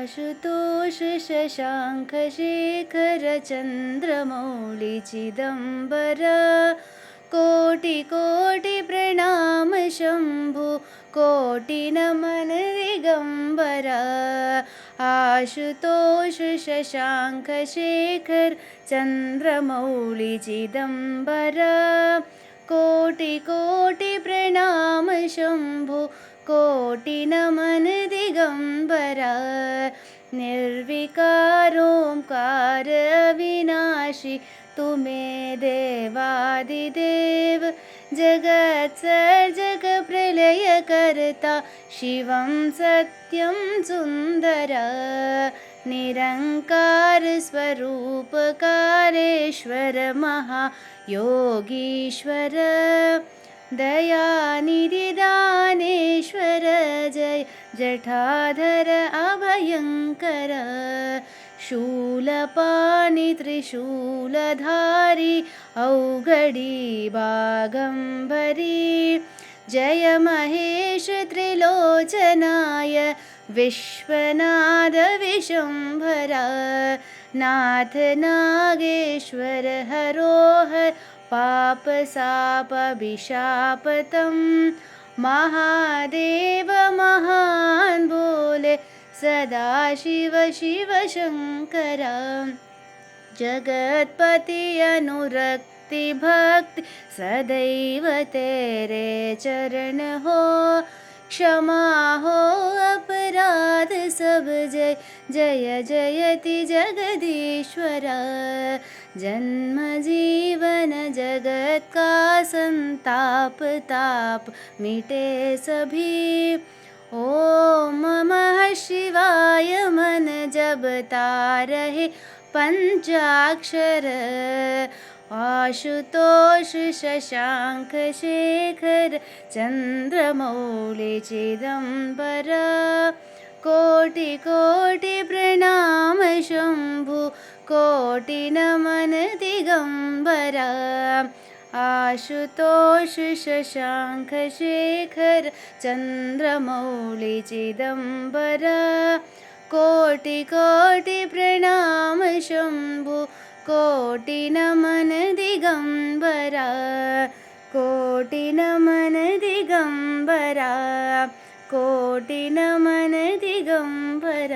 आशुतोष शशाङ्क शेखर चन्द्रमौळि चिदम्बर कोटि कोटि प्रणाम शम्भु कोटि नमन दिगम्बर आशुतोष शशाङ्क शेखर चन्द्रमौळि चिदम्बर कोटि कोटि प्रणाम शम्भु कोटि नमन दिगम्बर निर्विकारोंकार अविनाशी तुमे देवादिदेव जगत्सर्जक प्रलय कर्ता शिवं सत्यं सुन्दर निरंकार स्वरूपकारेश्वर महायोगीश्वर दयानिधि दानेश्वर जय जठाधर अभयंकर शूलपाणि त्रिशूलधारी औघडी बागंबरी जय महेश त्रिलोचनाय विश्वनाथ विशंभरा नाथ नागेश्वर हरोहर पाप साप विशापतं महादेव महान बोले सदाशिव शिव शंकर जगतपति अनुरक्ति भक्ति सदैव तेरे चरण हो क्षमा हो अपराध सब जय जय जयति जगदीश्वर जन्म जीवन जगत का संताप ताप मिटे सभी ओम नमः शिवाय मन जपता रहे पंचाक्षर आशुतोष शशांक शेखर चन्द्रमौळि चिदम्बर कोटि कोटि प्रणाम शम्भु कोटि नमन दिगम्बर आशुतोष शशांक शेखर चन्द्रमौळि चिदम्बर कोटि कोटि प्रणाम शम्भु कोटि नमन दिगम्बर कोटि नमन दिगम्बर कोटि नमन दिगम्बर।